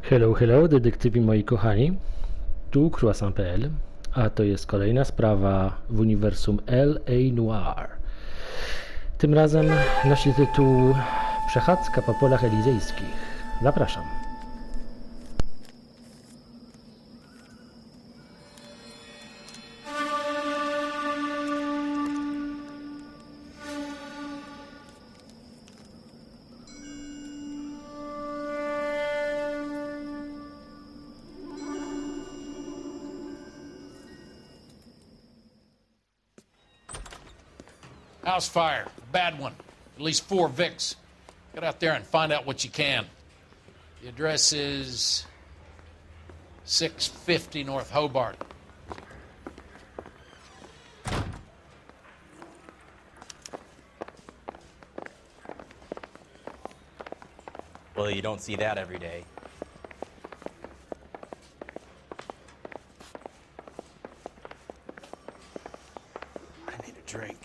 Hello, hello, detektywi moi kochani. Tu Croissant.pl, a to jest kolejna sprawa w uniwersum L.A. Noire. Tym razem nosi tytuł Przechadzka po polach elizejskich. Zapraszam. House fire, bad one. At least 4 Vicks. Get out there and find out what you can. The address is 650 North Hobart. Well, you don't see that every day. I need a drink.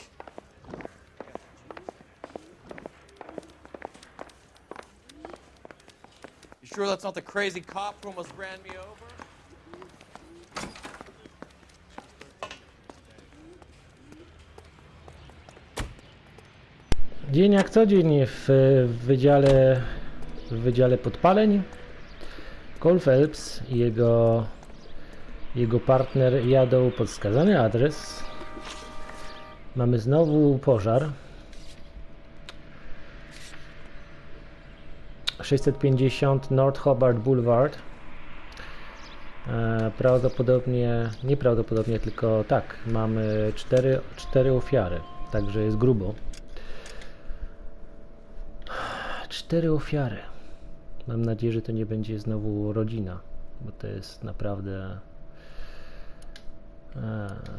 You sure that's not the crazy cop who almost ran me over? Dzień jak co dzień w wydziale podpaleń. Cole Phelps i jego partner jadą pod wskazany adres. Mamy znowu pożar. 650 North Hobart Boulevard. Nieprawdopodobnie, tylko tak, mamy 4 ofiary, także jest grubo. 4 ofiary. Mam nadzieję, że to nie będzie znowu rodzina, bo to jest naprawdę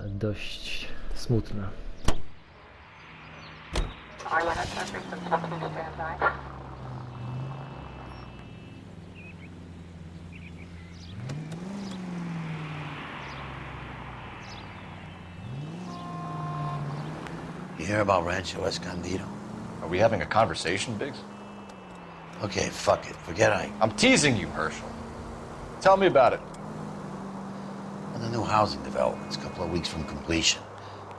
dość smutne. You hear about Rancho Escondido? Are we having a conversation, Biggs? Okay, fuck it. Forget I'm teasing you, Herschel. Tell me about it. And the new housing development's a couple of weeks from completion.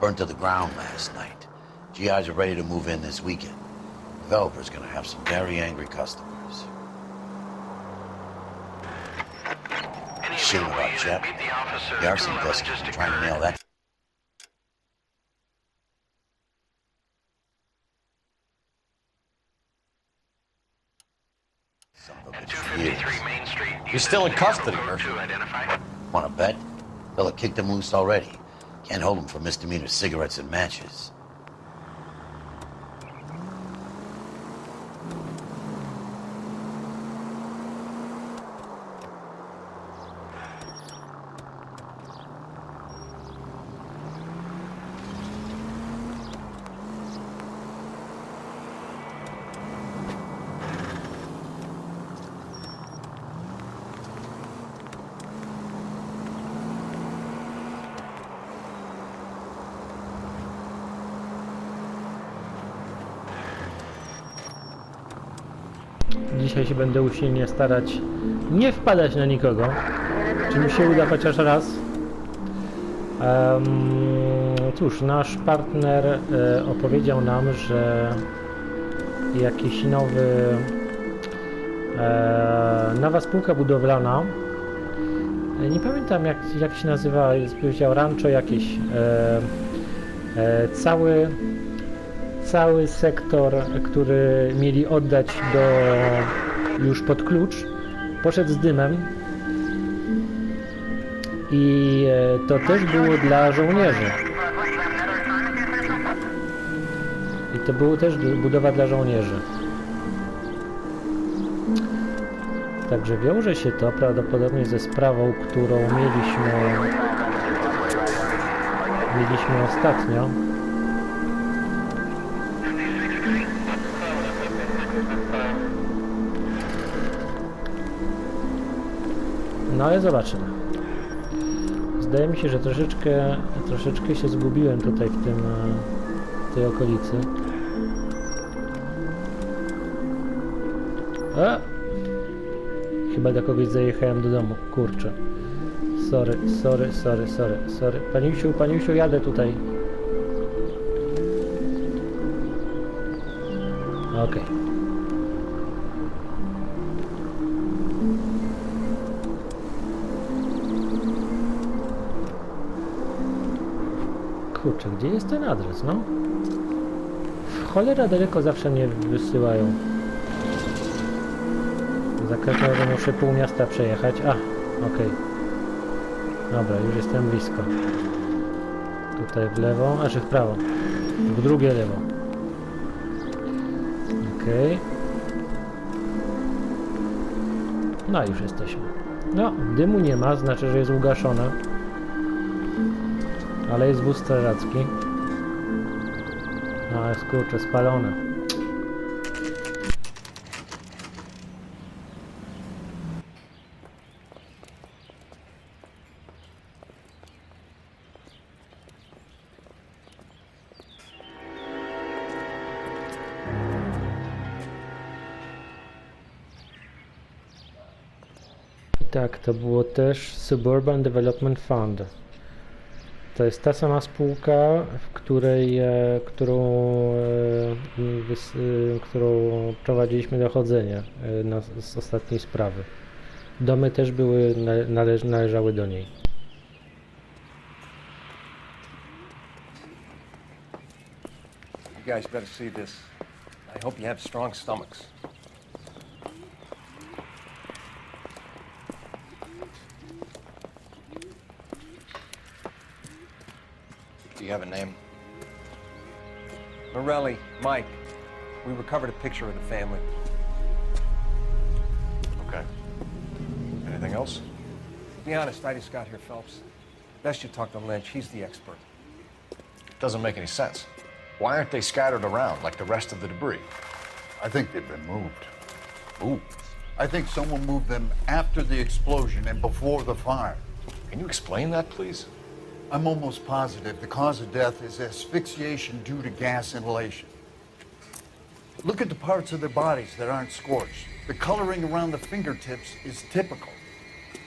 Burned to the ground last night. GIs are ready to move in this weekend. Developer's gonna have some very angry customers. Shit about Jep. The arson investigator trying to nail that. He's still in custody, Herschel. Wanna bet? Fella kicked him loose already. Can't hold him for misdemeanor cigarettes and matches. Dzisiaj się będę usilnie starać nie wpadać na nikogo. Czy mi się uda chociaż raz? Cóż, nasz partner opowiedział nam, że jakiś nowa spółka budowlana, nie pamiętam jak się nazywa, powiedział Rancho jakieś, cały sektor, który mieli oddać już pod klucz, poszedł z dymem i to też było dla żołnierzy. I to było też budowa dla żołnierzy. Także wiąże się to prawdopodobnie ze sprawą, którą mieliśmy ostatnio. No ale zobaczymy. Zdaje mi się, że troszeczkę się zgubiłem tutaj w tej okolicy. Chyba do kogoś zajechałem do domu. Kurczę. Sorry. Paniusiu, jadę tutaj. Okej. Kurczę, gdzie jest ten adres, no? Cholera daleko zawsze mnie wysyłają. Za każdym razem muszę pół miasta przejechać. Okej. Dobra, już jestem blisko. Tutaj w lewo, aż w prawo. W drugie lewo. Okej. No już jesteśmy. No, dymu nie ma, znaczy, że jest ugaszona. Ale jest wóz strażacki. No, jest kurczę spalone. Tak, to było też Suburban Development Fund. To jest ta sama spółka, w której, którą prowadziliśmy dochodzenie z ostatniej sprawy. Domy też były, należały do niej. You guys better see this. I hope you have strong stomachs. Do you have a name? Morelli, Mike. We recovered a picture of the family. Okay. Anything else? To be honest, I just got here, Phelps. Best you talk to Lynch. He's the expert. Doesn't make any sense. Why aren't they scattered around like the rest of the debris? I think they've been moved. Moved? I think someone moved them after the explosion and before the fire. Can you explain that, please? I'm almost positive the cause of death is asphyxiation due to gas inhalation. Look at the parts of their bodies that aren't scorched. The coloring around the fingertips is typical.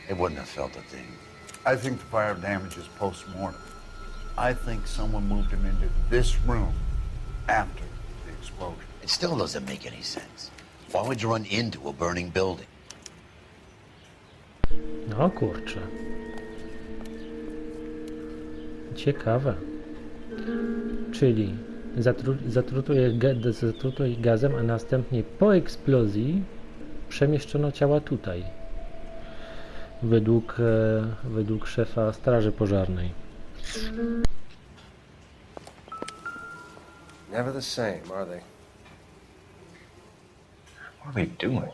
They wouldn't have felt a thing. I think the fire damage is post-mortem. I think someone moved him into this room after the explosion. It still doesn't make any sense. Why would you run into a burning building? No kurczę. Ciekawe. Czyli zatruto ich gazem, a następnie po eksplozji przemieszczono ciała tutaj. Według szefa Straży Pożarnej. Never the same, are they? What are they doing?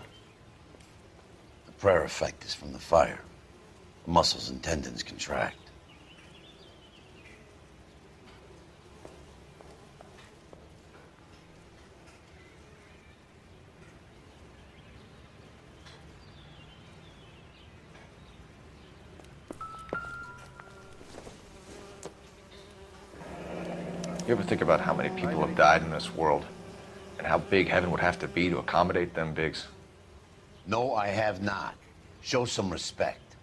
The prayer effect is from the fire. The muscles and tendons contract. You ever think about how many people have died in this world? And how big heaven would have to be to accommodate them, Biggs? No, I have not. Show some respect.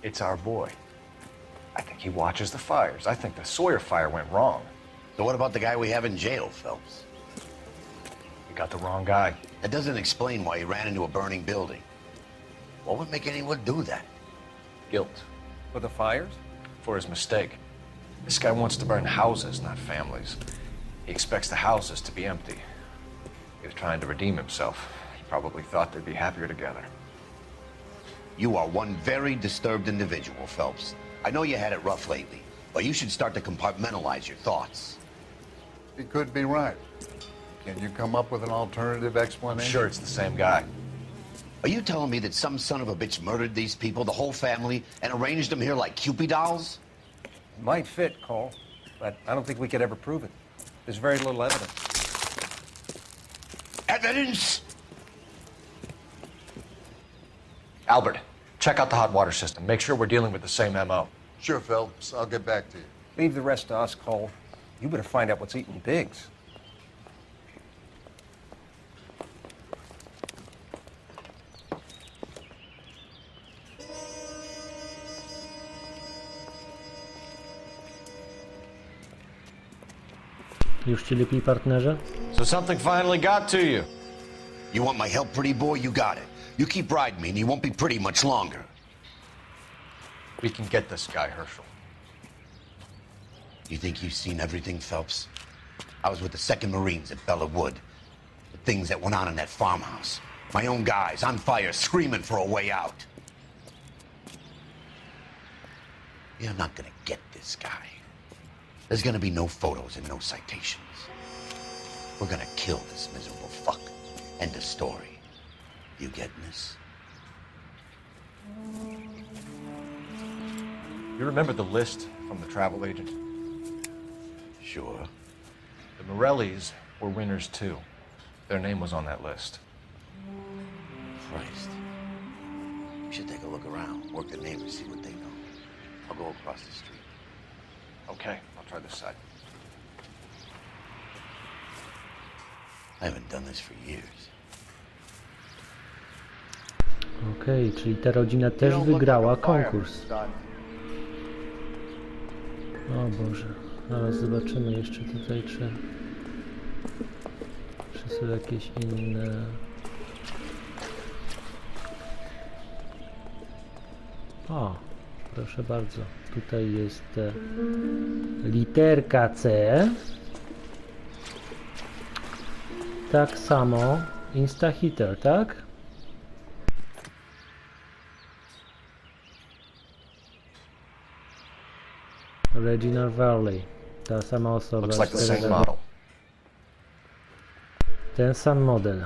It's our boy. I think he watches the fires. I think the Sawyer fire went wrong. So what about the guy we have in jail, Phelps? You got the wrong guy. That doesn't explain why he ran into a burning building. What would make anyone do that? Guilt. For the fires? For his mistake. This guy wants to burn houses, not families. He expects the houses to be empty. He was trying to redeem himself. He probably thought they'd be happier together. You are one very disturbed individual, Phelps. I know you had it rough lately, but you should start to compartmentalize your thoughts. He could be right. Can you come up with an alternative I'm explanation? sure it's the same guy. Are you telling me that some son of a bitch murdered these people, the whole family, and arranged them here like Cupid dolls? It might fit, Cole, but I don't think we could ever prove it. There's very little evidence. Evidence? Albert, check out the hot water system. Make sure we're dealing with the same MO. Sure, Phelps. I'll get back to you. Leave the rest to us, Cole. You better find out what's eating Biggs. Już ci lepiej, partnerze? So something finally got to you. You want my help, pretty boy? You got it. You keep riding me and you won't be pretty much longer. We can get this guy, Herschel. You think you've seen everything, Phelps? I was with the 2nd Marines at Bella Wood. The things that went on in that farmhouse. My own guys on fire, screaming for a way out. You're not gonna get this guy. There's gonna be no photos and no citations. We're gonna kill this miserable fuck. End of story. You getting this? You remember the list from the travel agent? Sure. The Morellis were winners too. Their name was on that list. Christ. We should take a look around, work the neighbors, see what they know. I'll go across the street. Okay, I'll try this side. I haven't done this for years. Okej, czyli ta rodzina też wygrała konkurs. O Boże, zaraz zobaczymy jeszcze tutaj, czy są jakieś inne... O, proszę bardzo, tutaj jest literka C. Tak samo Instahitter, tak? Reginald Varley, ta sama osoba. Looks like the same model. Ten sam model.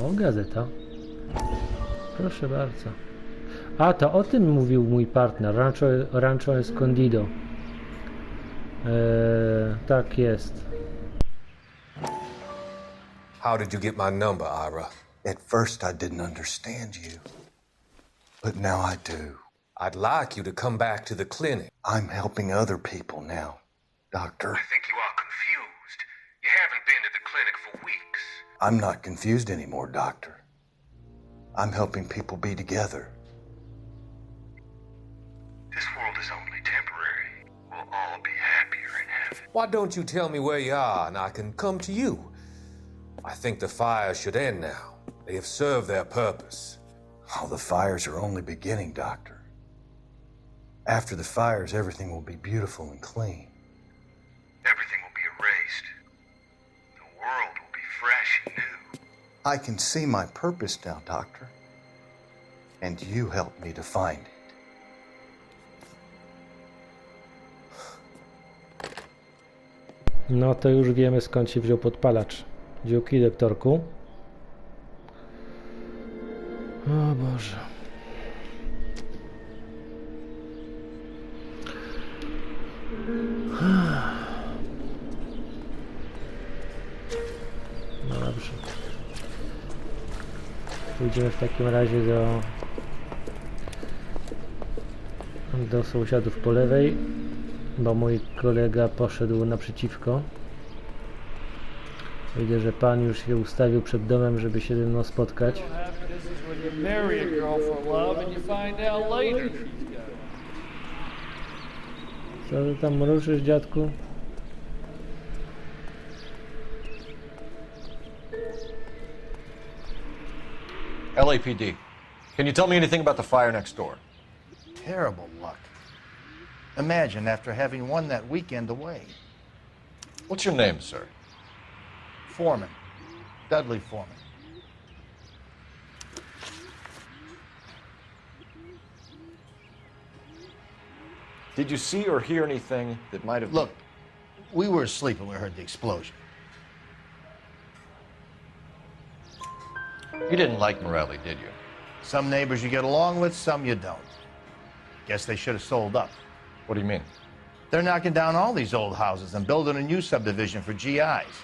O, gazeta. Proszę bardzo. A, to o tym mówił mój partner. Rancho Escondido. Tak jest. How did you get my number, Ira? At first, I didn't understand you, but now I do. I'd like you to come back to the clinic. I'm helping other people now, Doctor. I think you are confused. You haven't been to the clinic for weeks. I'm not confused anymore, Doctor. I'm helping people be together. This world is only temporary. We'll all be happier in heaven. Why don't you tell me where you are and I can come to you? I think the fires should end now. They have served their purpose. Oh, the fires are only beginning, Doctor. After the fires, everything will be beautiful and clean. Everything will be erased. The world will be fresh and new. I can see my purpose now, Doctor. And you helped me to find it. No to już wiemy, skąd się wziął podpalacz. Dzięki, doktorku. O Boże. No dobrze. Pójdziemy w takim razie do do sąsiadów po lewej, bo mój kolega poszedł naprzeciwko. Widzę, że pan już się ustawił przed domem, żeby się ze mną spotkać. Co ty tam mruczysz, dziadku? LAPD, can you tell me anything about the fire next door? Terrible luck. Imagine after having won that weekend away. What's your name, sir? Foreman. Dudley Foreman. Did you see or hear anything that might have... Look, we were asleep when we heard the explosion. You didn't like Morelli, did you? Some neighbors you get along with, some you don't. Guess they should have sold up. What do you mean? They're knocking down all these old houses and building a new subdivision for GIs.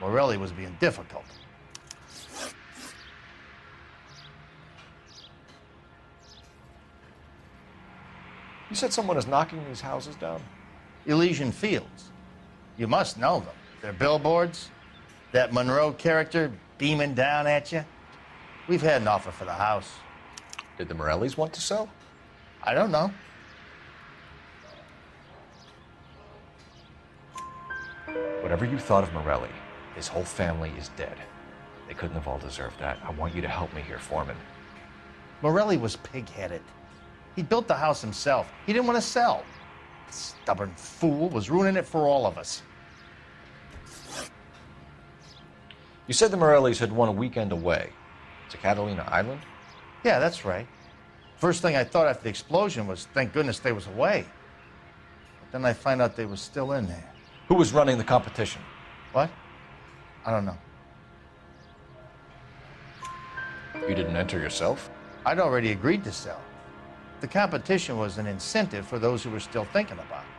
Morelli was being difficult. You said someone is knocking these houses down? Elysian Fields. You must know them. They're billboards. That Monroe character beaming down at you. We've had an offer for the house. Did the Morellis want to sell? I don't know. Whatever you thought of Morelli, his whole family is dead. They couldn't have all deserved that. I want you to help me here, Foreman. Morelli was pig-headed. He built the house himself. He didn't want to sell. Stubborn fool was ruining it for all of us. You said the Morellis had won a weekend away to Catalina Island? Yeah, that's right. First thing I thought after the explosion was, thank goodness they was away. But then I find out they was still in there. Who was running the competition? What? I don't know. You didn't enter yourself? I'd already agreed to sell. The competition was an incentive for those who were still thinking about it.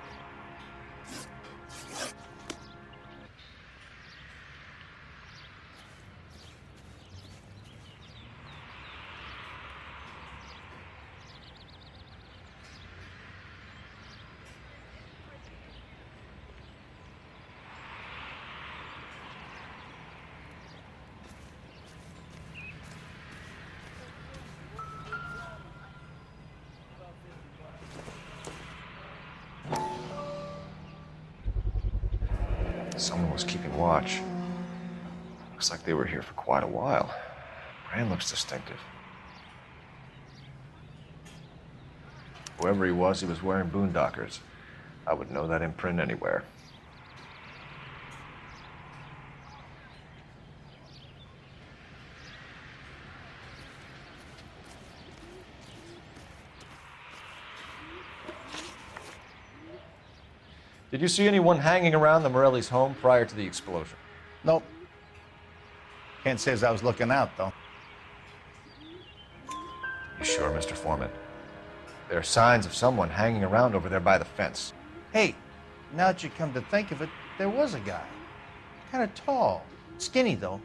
Someone was keeping watch. Looks like they were here for quite a while. Brand looks distinctive. Whoever he was wearing boondockers. I would know that imprint anywhere. Did you see anyone hanging around the Morellis' home prior to the explosion? Nope. Can't say as I was looking out, though. You sure, Mr. Foreman? There are signs of someone hanging around over there by the fence. Hey, now that you come to think of it, there was a guy. Kind of tall. Skinny, though.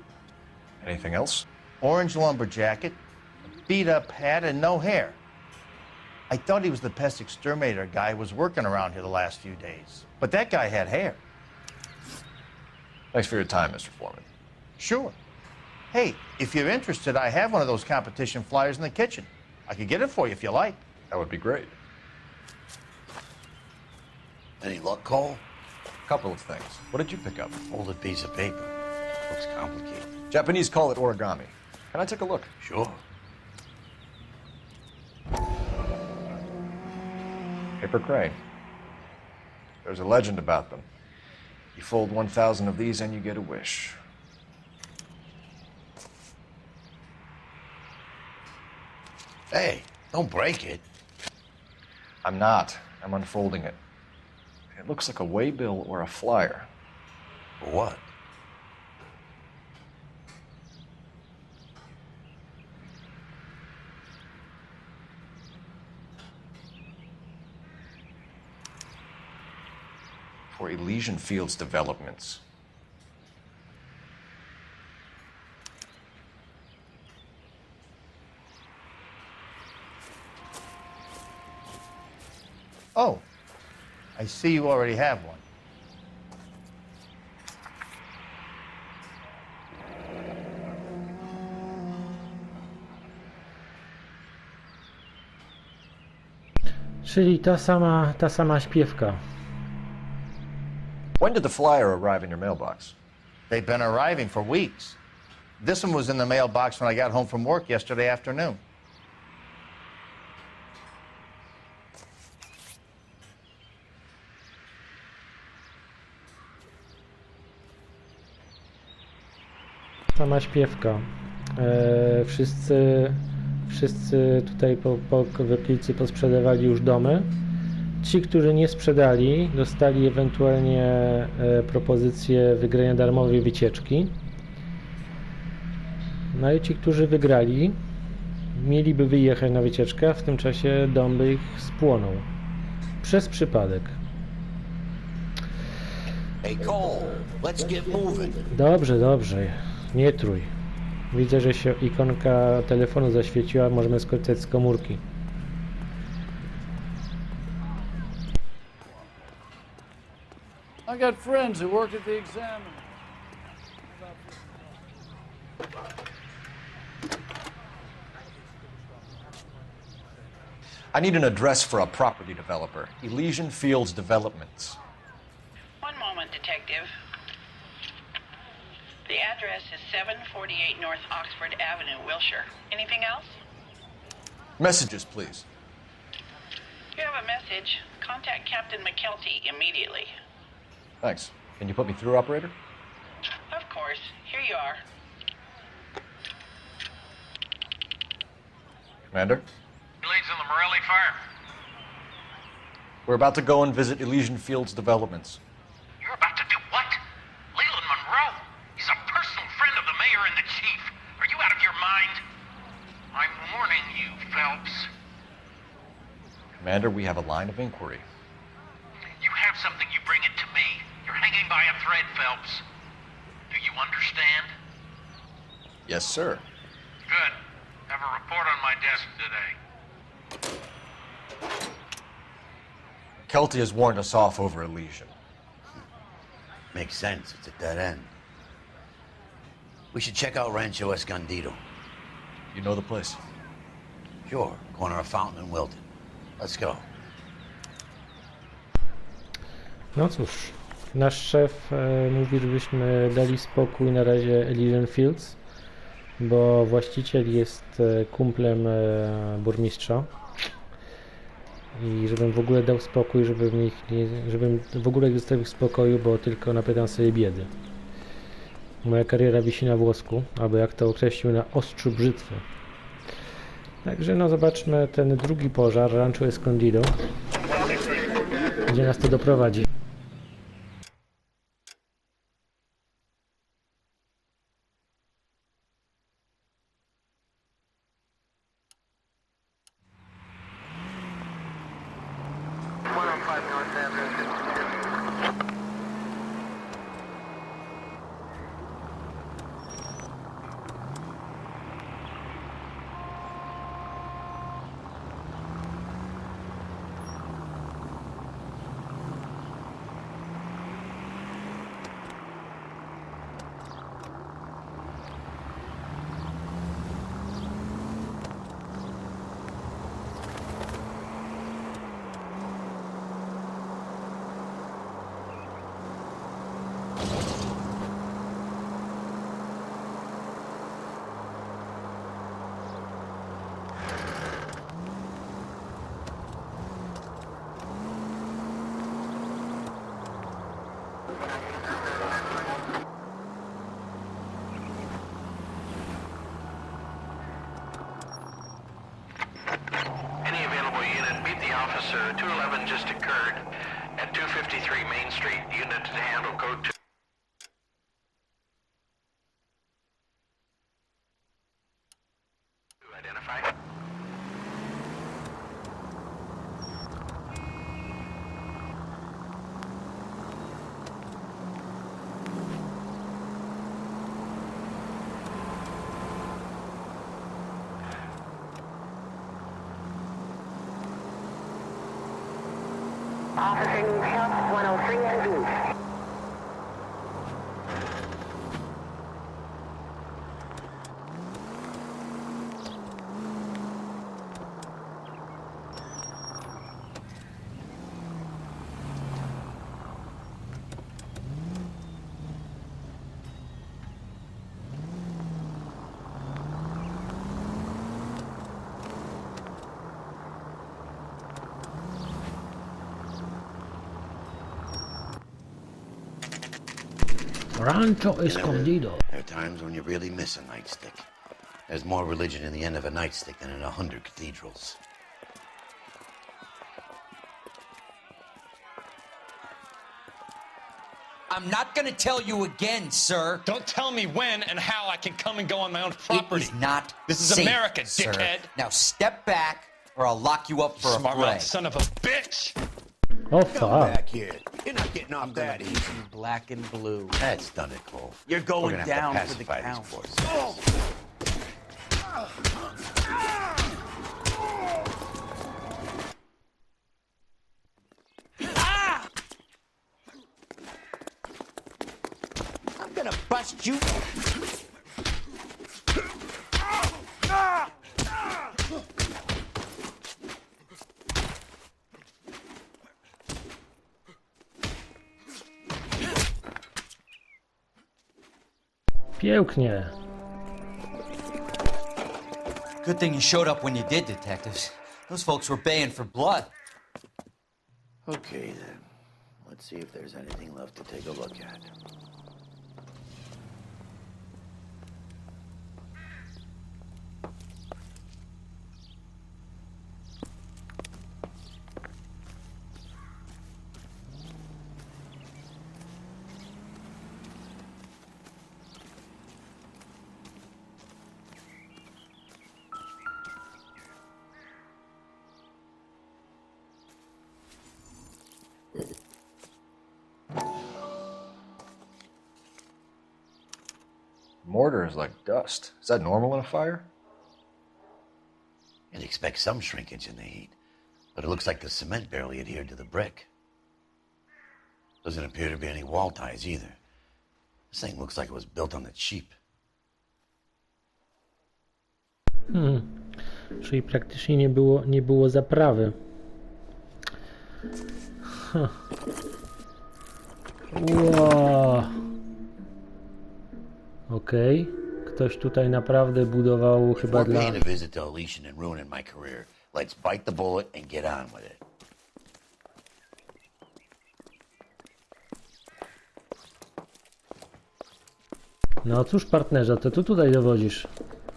Anything else? Orange lumber jacket, a beat-up hat, and no hair. I thought he was the pest exterminator guy who was working around here the last few days. But that guy had hair. Thanks for your time, Mr. Foreman. Sure. Hey, if you're interested, I have one of those competition flyers in the kitchen. I could get it for you if you like. That would be great. Any luck, Cole? Couple of things. What did you pick up? Folded piece of paper. Looks complicated. Japanese call it origami. Can I take a look? Sure. Paper crane. There's a legend about them. You fold 1,000 of these and you get a wish. Hey, don't break it. I'm not. I'm unfolding it. It looks like a waybill or a flyer. For what? For Elysian Fields developments. Oh, I see you already have one. Czyli ta sama śpiewka. When did the flyer arrive in your mailbox? They've been arriving for weeks. This one was in the mailbox when I got home from work yesterday afternoon. Sama śpiewka. Wszyscy tutaj po wyplicy posprzedawali już domy. Ci, którzy nie sprzedali, dostali ewentualnie propozycję wygrania darmowej wycieczki. No i ci, którzy wygrali, mieliby wyjechać na wycieczkę, a w tym czasie dom by ich spłonął. Przez przypadek. Hey Cole, let's get moving. Dobrze. Nie trój. Widzę, że się ikonka telefonu zaświeciła. Możemy skorzystać z komórki. I got friends who work at the Examiner. I need an address for a property developer. Elysian Fields Developments. One moment, Detective. The address is 748 North Oxford Avenue, Wilshire. Anything else? Messages, please. You have a message. Contact Captain McKelty immediately. Thanks. Can you put me through, operator? Of course. Here you are. Commander? Leads in the Morelli fire. We're about to go and visit Elysian Fields Developments. You're about to do what? Leland Monroe? He's a personal friend of the mayor and the chief. Are you out of your mind? I'm warning you, Phelps. Commander, we have a line of inquiry. You have something, you bring it to me. You're hanging by a thread, Phelps. Do you understand? Yes, sir. Good. Have a report on my desk today. Kelty has warned us off over Elysian. Makes sense. It's a dead end. We should check out Rancho Escondido. You know the place? Sure. Corner of Fountain and Wilton. Let's go. No cóż, nasz szef mówi, żebyśmy dali spokój na razie Elysian Fields, bo właściciel jest kumplem burmistrza i żebym w ogóle dał spokój, żebym w ogóle zostawił w spokoju, bo tylko napędzam sobie biedy. Moja kariera wisi na włosku, albo jak to określił, na ostrzu brzytwy. Także no zobaczmy ten drugi pożar, Rancho Escondido, gdzie nas to doprowadzi. Any available unit, meet the officer. 211 just occurred at 253 Main Street. Unit to handle code 2. Identify. Officer needs help, 103 NV. Rancho Escondido. There are times when you really miss a nightstick. There's more religion in the end of a nightstick than in 100 cathedrals. I'm not gonna tell you again, sir. Don't tell me when and how I can come and go on my own property. It is not This is safe, America, sir. dickhead. Now step back, or I'll lock you up for Smart a fray. mouth son of a bitch! O Come fuck. back here. You're not getting off that easy. Black and blue. That's done it, Cole. You're going We're gonna down have to for the pacify count. these forces. I'm gonna bust you. Pięknie. Good thing you showed up when you did, detectives. Those folks were baying for blood. Okay, then. Let's see if there's anything left to take a look at. Mortar is like dust. Is that normal in a fire? You'd expect some shrinkage in the heat, but it looks like the cement barely adhered to the brick. Doesn't appear to be any wall ties either. This thing looks like it was built on the cheap. Czyli praktycznie nie było zaprawy. Wow. Okej. Ktoś tutaj naprawdę budował chyba Before dla... paying a visit to Elysian and ruining my career, let's bite the bullet and get on with it. No cóż, partnerze, to ty tutaj dowodzisz.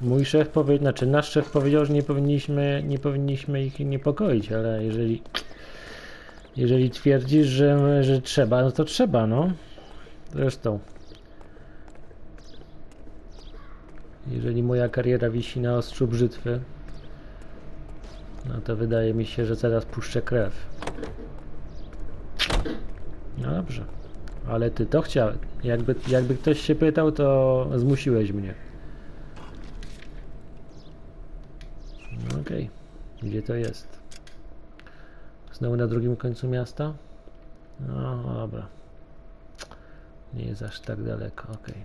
Mój szef powiedział, znaczy nasz szef powiedział, że nie powinniśmy ich niepokoić, ale jeżeli twierdzisz, że trzeba, no to trzeba, no. Zresztą, jeżeli moja kariera wisi na ostrzu brzytwy, no to wydaje mi się, że zaraz puszczę krew. No dobrze, ale ty to chciałeś. Jakby ktoś się pytał, to zmusiłeś mnie. No okej. Gdzie to jest? Znowu na drugim końcu miasta? No dobra. Nie jest aż tak daleko, okej.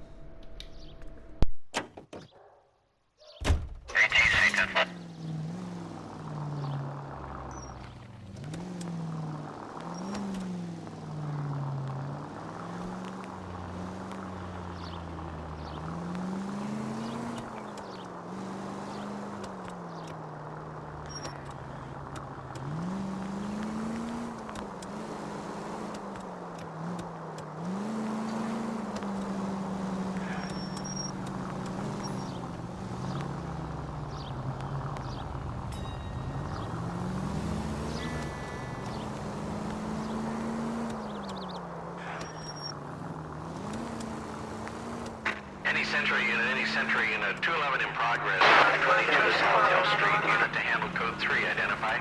Any Sentry unit, 211 in progress, 522 South Hill Street, unit to handle code 3, identify.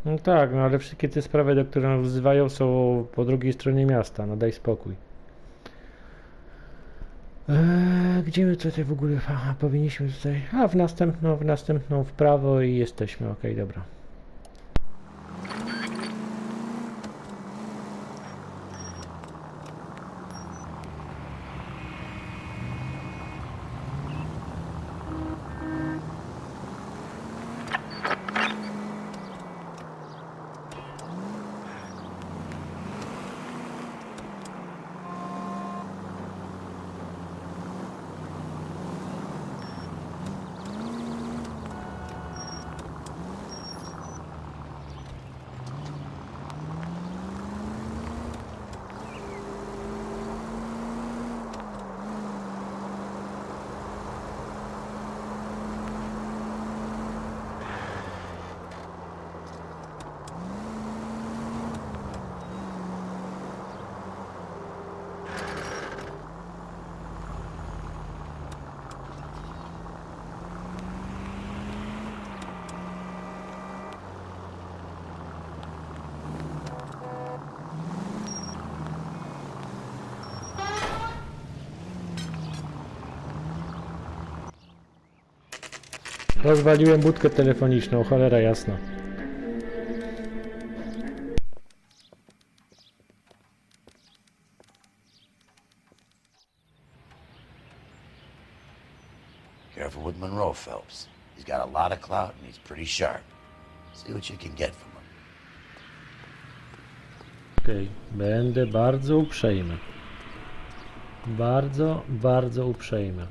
No tak, no ale wszystkie te sprawy, do których nas wzywają, są po drugiej stronie miasta, no daj spokój. Gdzie my tutaj w ogóle... Aha, powinniśmy tutaj... A, w następną w prawo i jesteśmy. Okej, dobra. Rozwaliłem budkę telefoniczną, cholera jasna. Careful with Monroe, Phelps. He's got a lot of clout and he's pretty sharp. See what you can get from him. Okej, będę bardzo uprzejmy. Bardzo uprzejmy.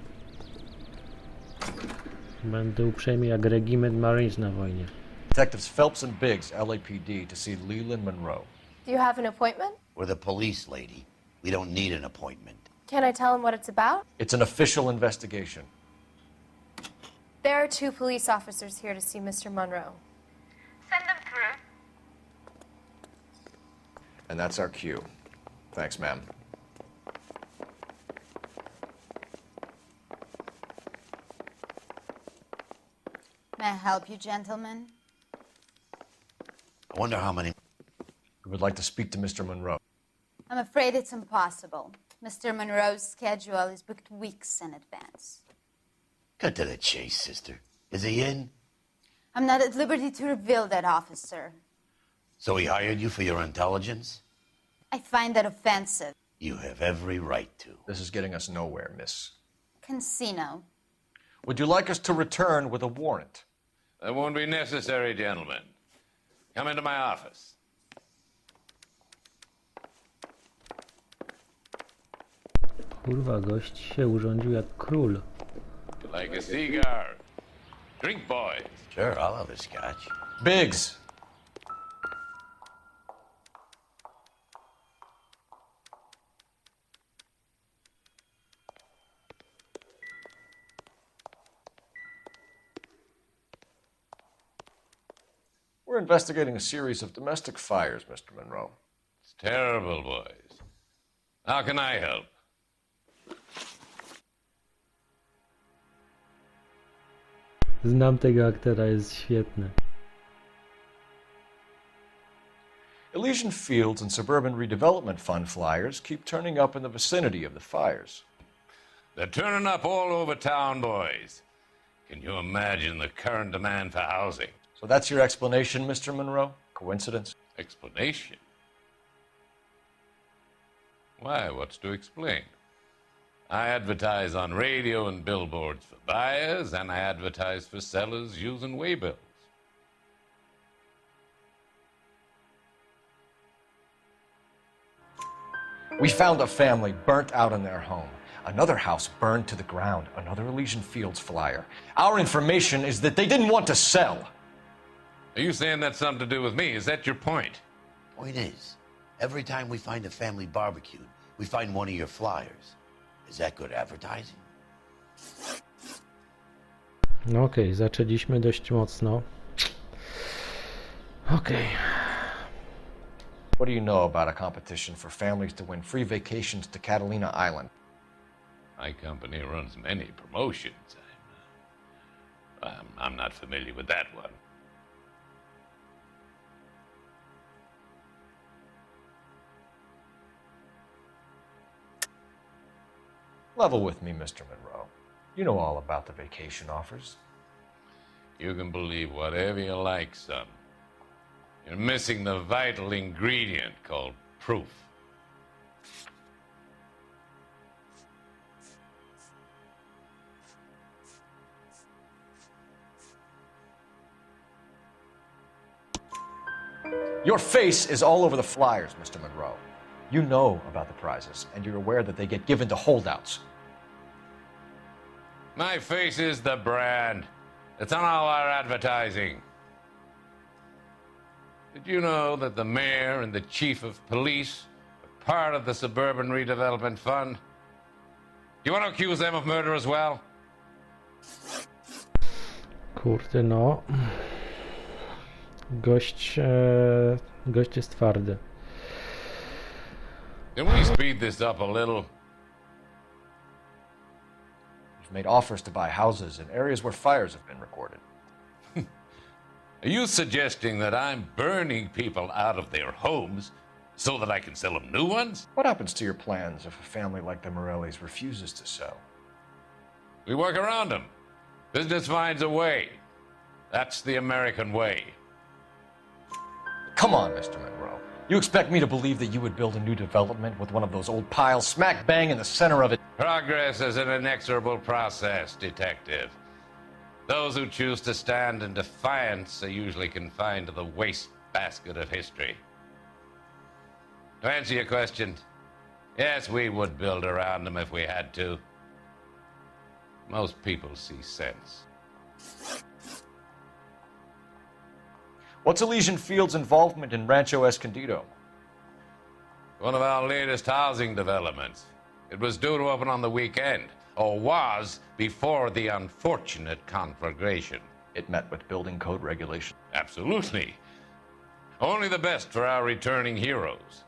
Będę uprzejmy jak regiment Marines na wojnie. Detectives Phelps and Biggs, LAPD, to see Leland Monroe. Do you have an appointment? We're the police, lady. We don't need an appointment. Can I tell him what it's about? It's an official investigation. There are 2 police officers here to see Mr. Monroe. Send them through. And that's our cue. Thanks, ma'am. May I help you, gentlemen? I wonder how many... We would like to speak to Mr. Monroe. I'm afraid it's impossible. Mr. Monroe's schedule is booked weeks in advance. Cut to the chase, sister. Is he in? I'm not at liberty to reveal that, officer. So he hired you for your intelligence? I find that offensive. You have every right to. This is getting us nowhere, miss. Casino. Would you like us to return with a warrant? That won't be necessary, gentlemen. Come into my office. Kurwa, gość się urządził jak król. Like a cigar. Drink, boys. Sure, I'll have a scotch. Biggs! We're investigating a series of domestic fires, Mr. Monroe. It's terrible, boys. How can I help? Znam tego aktora, jest świetny. Elysian Fields and Suburban Redevelopment Fund flyers keep turning up in the vicinity of the fires. They're turning up all over town, boys. Can you imagine the current demand for housing? So that's your explanation, Mr. Monroe? Coincidence? Explanation? Why, what's to explain? I advertise on radio and billboards for buyers, and I advertise for sellers using waybills. We found a family burnt out in their home. Another house burned to the ground. Another Elysian Fields flyer. Our information is that they didn't want to sell. Are you saying that's something to do with me? Is that your point? Point is, every time we find a family barbecued, we find one of your flyers. Is that good advertising? No okej, zaczęliśmy dość mocno. Okej. What do you know about a competition for families to win free vacations to Catalina Island? My company runs many promotions. I'm not familiar with that one. Level with me, Mr. Monroe. You know all about the vacation offers. You can believe whatever you like, son. You're missing the vital ingredient called proof. Your face is all over the flyers, Mr. Monroe. You know about the prizes, and you're aware that they get given to holdouts. My face is the brand. It's on all our advertising. Did you know that the mayor and the chief of police are part of the Suburban Redevelopment Fund? Do you want to accuse them of murder as well? Kurde, no. Gość jest twardy. Can we speed this up a little? You've made offers to buy houses in areas where fires have been recorded. Are you suggesting that I'm burning people out of their homes so that I can sell them new ones? What happens to your plans if a family like the Morellis refuses to sell? We work around them. Business finds a way. That's the American way. Come on, Mr. Monroe. You expect me to believe that you would build a new development with one of those old piles smack bang in the center of it? Progress is an inexorable process, Detective. Those who choose to stand in defiance are usually confined to the wastebasket of history. To answer your question, yes, we would build around them if we had to. Most people see sense. What's Elysian Field's involvement in Rancho Escondido? One of our latest housing developments. It was due to open on the weekend, or was before the unfortunate conflagration. It met with building code regulations. Absolutely. Only the best for our returning heroes.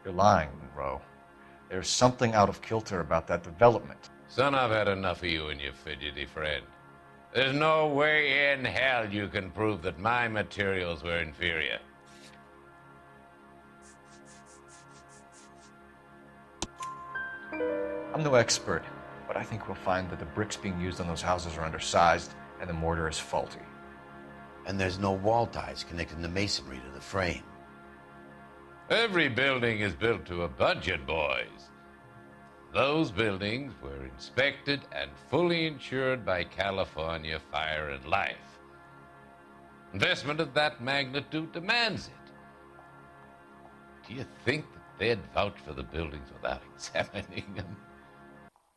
You're lying, Monroe. There's something out of kilter about that development. Son, I've had enough of you and your fidgety friend. There's no way in hell you can prove that my materials were inferior. I'm no expert, but I think we'll find that the bricks being used on those houses are undersized and the mortar is faulty. And there's no wall ties connecting the masonry to the frame. Every building is built to a budget, boys. Those buildings were inspected and fully insured by California Fire and Life. Investment of that magnitude demands it. Do you think that they'd vouch for the buildings without examining them?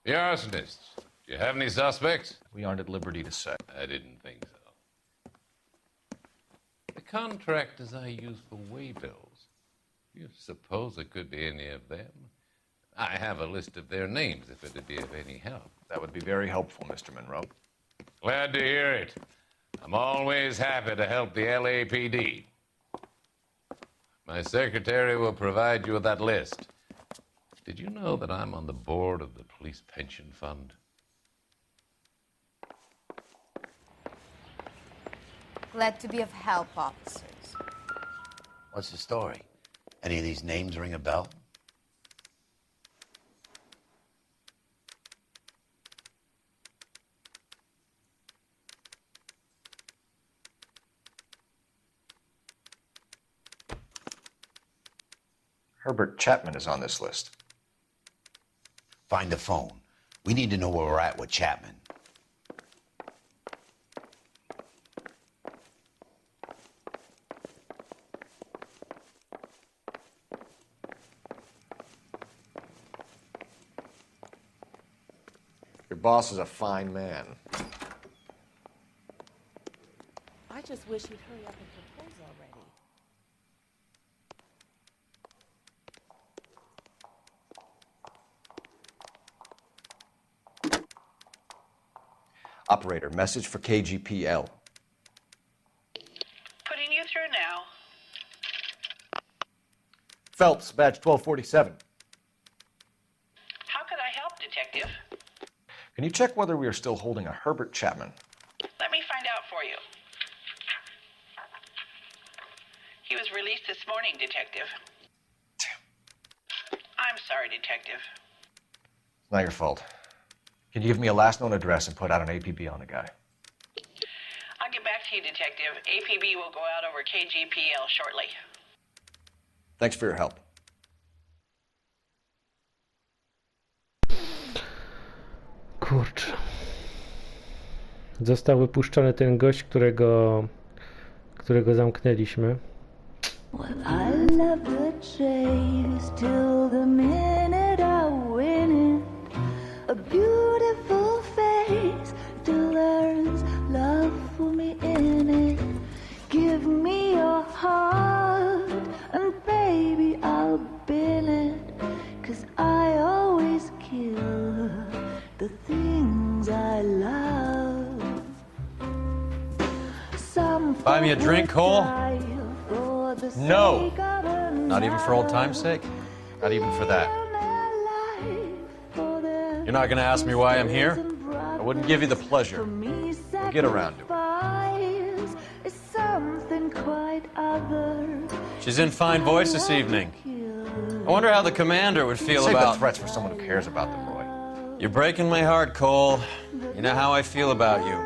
The arsonists, do you have any suspects? We aren't at liberty to say. I didn't think so. The contractors I use for waybills, do you suppose it could be any of them? I have a list of their names if it'd be of any help. That would be very helpful, Mr. Monroe. Glad to hear it. I'm always happy to help the LAPD. My secretary will provide you with that list. Did you know that I'm on the board of the Police Pension Fund? Glad to be of help, officers. What's the story? Any of these names ring a bell? Herbert Chapman is on this list. Find the phone. We need to know where we're at with Chapman. Your boss is a fine man. I just wish he'd hurry up and propose already. Operator, message for KGPL. Putting you through now. Phelps, badge 1247. How could I help, Detective? Can you check whether we are still holding a Herbert Chapman? Let me find out for you. He was released this morning, Detective. I'm sorry, Detective. It's not your fault. Can you give me a last known address and put out an APB on the guy? I'll get back to you, Detective. APB will go out over KGPL shortly. Thanks for your help. Kurczę. Został wypuszczony ten gość, którego zamknęliśmy. I love the chase till the minute I win it. A beautiful face till there's love for me in it. Give me your heart and baby I'll bill it. 'Cause I always kill the things I love. Some Buy me a drink, Cole? for the No. sake of a Not even for old time's sake? Not even for that. You're not gonna ask me why I'm here? I wouldn't give you the pleasure. We'll get around to it. Is something quite other. She's in fine voice this evening. I wonder how the commander would feel Save about... the threats for someone who cares about them, Roy. You're breaking my heart, Cole. You know how I feel about you.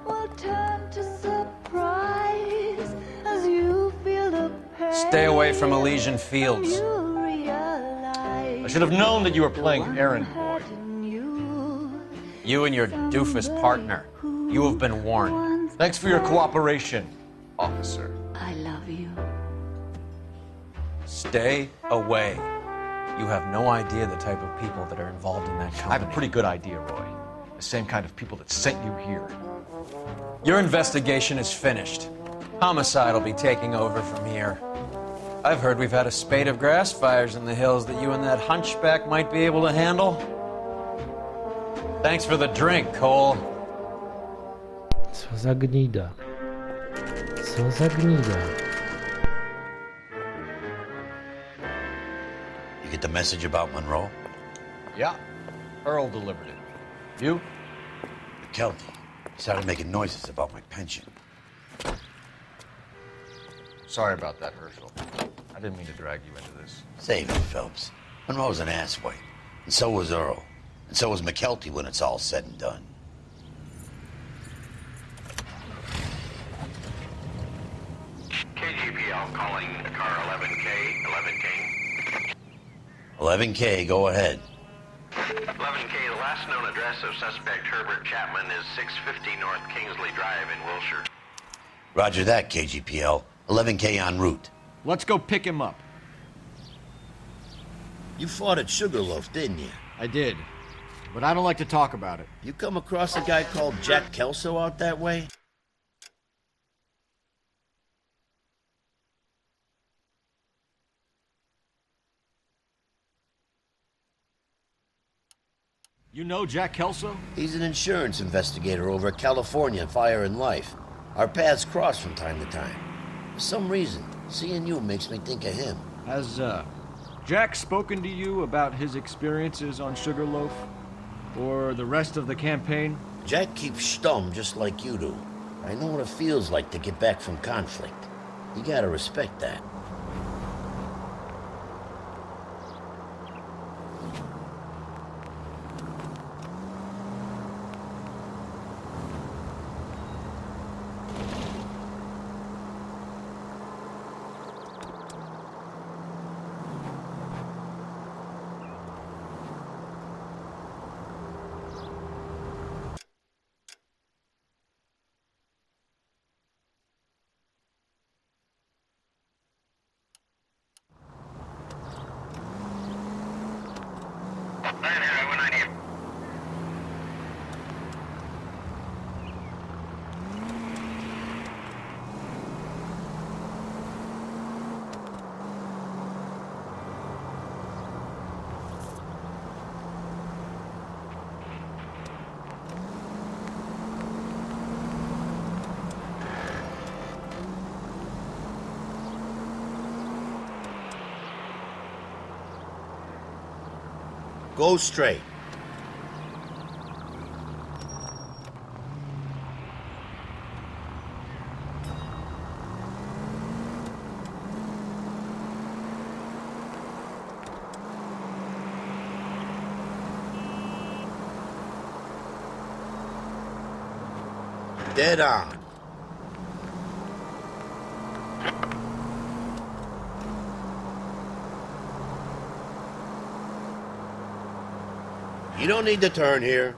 Will turn to surprise as you feel the pain. Stay away from Elysian Fields. You realize I should have known that you were playing errand boy. You and your doofus partner. You have been warned. Thanks for your cooperation, officer. I love you. Stay away. You have no idea the type of people that are involved in that company. I have a pretty good idea, Roy. The same kind of people that sent you here. Your investigation is finished. Homicide will be taking over from here. I've heard we've had a spate of grass fires in the hills that you and that hunchback might be able to handle. Thanks for the drink, Cole. Co za gnida. Co za gnida. You get the message about Monroe? Yeah, Earl delivered it. You? McKelty. He started making noises about my pension. Sorry about that, Herschel. I didn't mean to drag you into this. Save it, Phelps. Monroe's an asswipe. And so was Earl. And so was McKelty when it's all said and done. KGPL calling car 11K, 11K. 11K, go ahead. 11K, the last known address of suspect Herbert Chapman is 650 North Kingsley Drive in Wilshire. Roger that, KGPL. 11K en route. Let's go pick him up. You fought at Sugarloaf, didn't you? I did. But I don't like to talk about it. You come across a guy called Jack Kelso out that way? You know Jack Kelso? He's an insurance investigator over at California Fire and Life. Our paths cross from time to time. For some reason, seeing you makes me think of him. Has, Jack spoken to you about his experiences on Sugarloaf? Or the rest of the campaign? Jack keeps stum just like you do. I know what it feels like to get back from conflict. You gotta respect that. Go straight. Dead on. You don't need to turn here.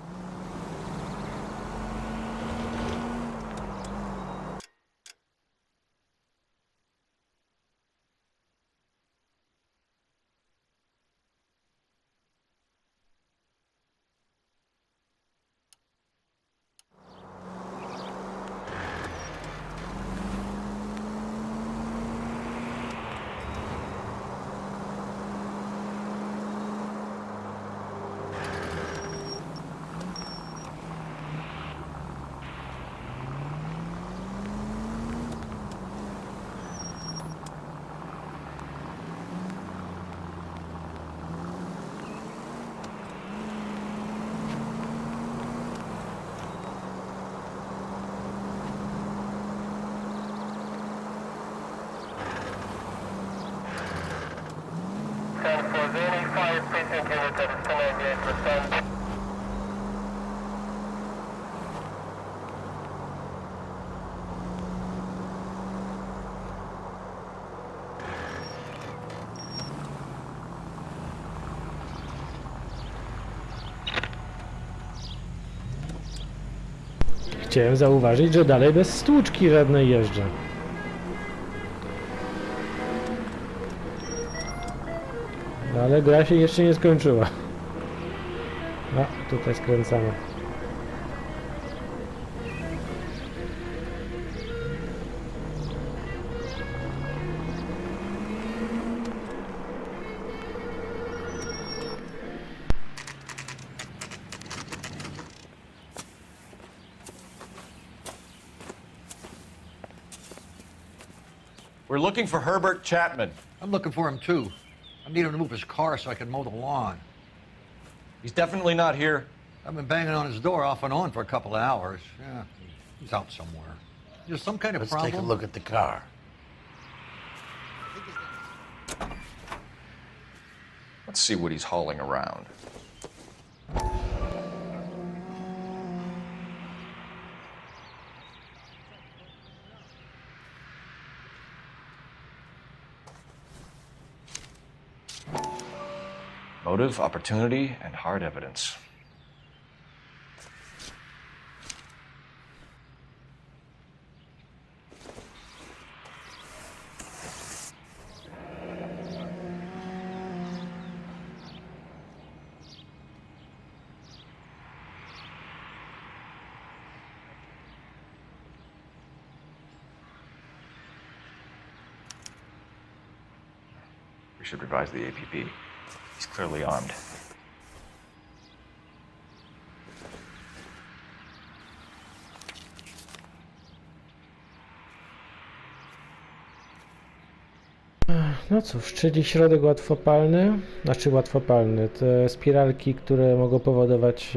Chciałem zauważyć, że dalej bez stłuczki żadnej jeżdżę. No ale gra się jeszcze nie skończyła. No, tutaj skręcamy. We're looking for Herbert Chapman. I'm looking for him too. I need him to move his car so I can mow the lawn. He's definitely not here. I've been banging on his door off and on for a couple of hours. Yeah, he's out somewhere. There's some kind of problem. Let's take a look at the car. Let's see what he's hauling around. Motive, opportunity, and hard evidence. We should revise the APP. He's clearly armed. No cóż, czyli środek łatwopalny, znaczy łatwopalny, te spiralki, które mogą powodować...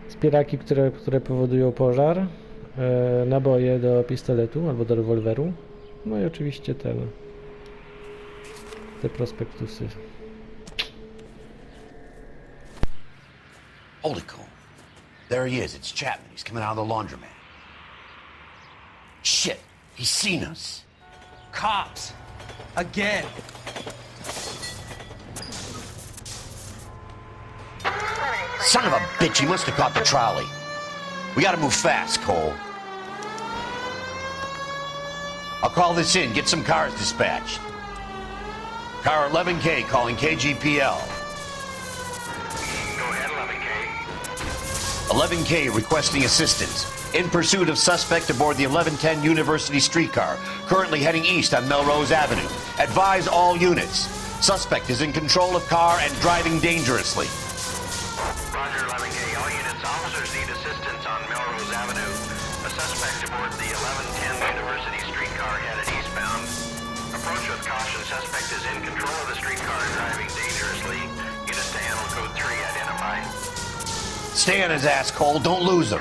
Spiralki, które powodują pożar, naboje do pistoletu albo do rewolweru, no i oczywiście te prospektusy. Holy cow. There he is. It's Chapman. He's coming out of the laundromat. Shit. He's seen us. Cops! Again! Son of a bitch. He must have caught the trolley. We gotta move fast, Cole. I'll call this in. Get some cars dispatched. Car 11K calling KGPL. Go ahead, 11K. 11K requesting assistance. In pursuit of suspect aboard the 1110 University streetcar, currently heading east on Melrose Avenue. Advise all units. Suspect is in control of car and driving dangerously. Roger, 11K. All units, officers need assistance on Melrose Avenue. A suspect aboard the 1110 University streetcar headed eastbound. Approach with caution. Suspect is in control of the streetcar and driving dangerously. Units to handle code 3 identified. Stay on his ass, Cole. Don't lose him.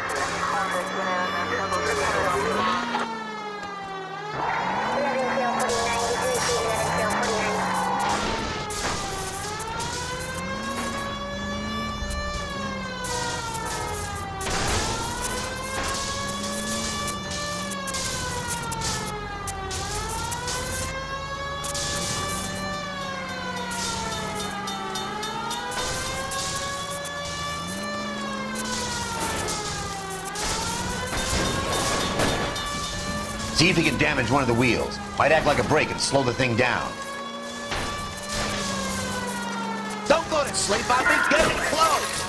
See if he can damage one of the wheels. Might act like a brake and slow the thing down. Don't go to sleep, I'll be getting close!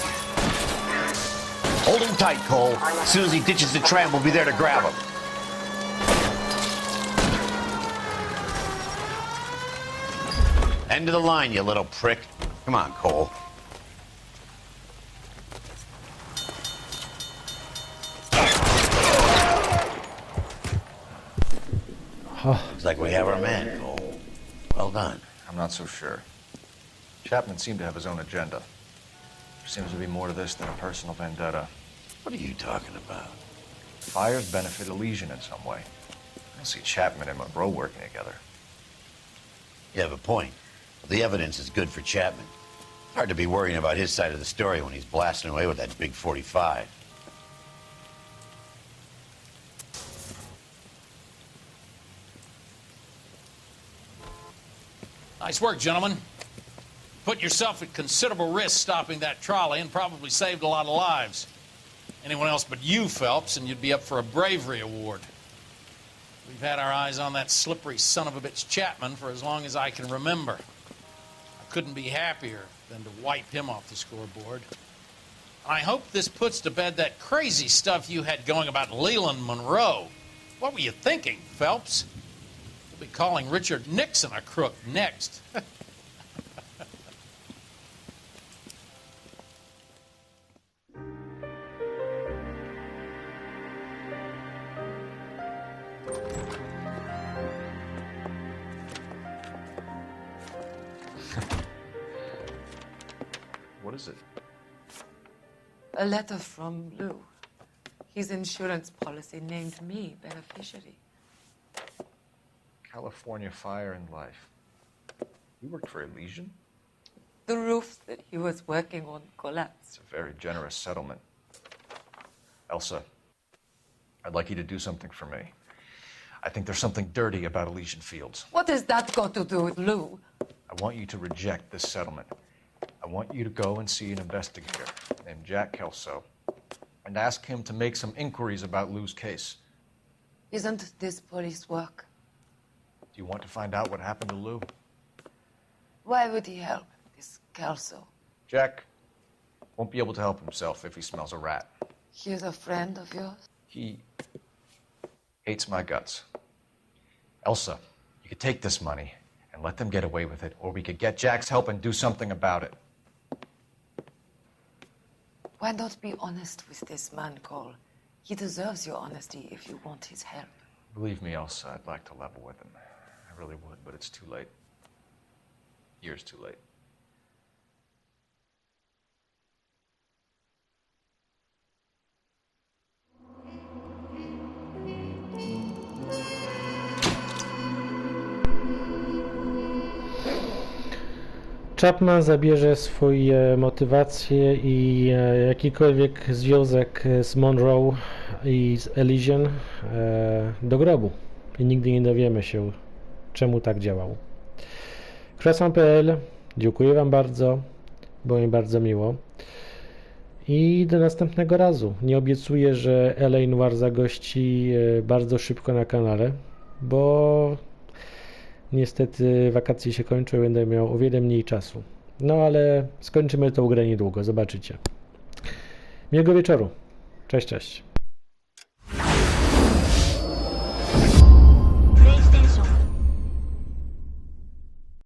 Hold him tight, Cole. As soon as he ditches the tram, we'll be there to grab him. End of the line, you little prick. Come on, Cole. Looks like we have our man, Cole. Well done. I'm not so sure. Chapman seemed to have his own agenda. There seems to be more to this than a personal vendetta. What are you talking about? Fires benefit Elysian in some way. I don't see Chapman and Monroe working together. You have a point. The evidence is good for Chapman. Hard to be worrying about his side of the story when he's blasting away with that big 45. Nice work, gentlemen. Put yourself at considerable risk stopping that trolley and probably saved a lot of lives. Anyone else but you, Phelps, and you'd be up for a bravery award. We've had our eyes on that slippery son of a bitch Chapman for as long as I can remember. I couldn't be happier than to wipe him off the scoreboard. I hope this puts to bed that crazy stuff you had going about Leland Monroe. What were you thinking, Phelps? We'll be calling Richard Nixon a crook next. What is it? A letter from Lou. His insurance policy named me beneficiary. California Fire and Life. You worked for Elysian? The roof that he was working on collapsed. It's a very generous settlement. Elsa, I'd like you to do something for me. I think there's something dirty about Elysian Fields. What has that got to do with Lou? I want you to reject this settlement. I want you to go and see an investigator named Jack Kelso and ask him to make some inquiries about Lou's case. Isn't this police work? Do you want to find out what happened to Lou? Why would he help, this Kelso? Jack won't be able to help himself if he smells a rat. He's a friend of yours? He hates my guts. Elsa, you could take this money and let them get away with it, or we could get Jack's help and do something about it. Why not be honest with this man, Cole? He deserves your honesty if you want his help. Believe me, Elsa, I'd like to level with him. I really would, but it's too late. Years too late. Chapman zabierze swoje motywacje i jakikolwiek związek z Monroe i z Elysian do grobu. I nigdy nie dowiemy się, czemu tak działał. Croissant.pl, dziękuję Wam bardzo, było mi bardzo miło. I do następnego razu. Nie obiecuję, że LA Noire zagości bardzo szybko na kanale, bo niestety wakacje się kończą i będę miał o wiele mniej czasu. No ale skończymy tą grę niedługo, zobaczycie. Miłego wieczoru. Cześć, cześć.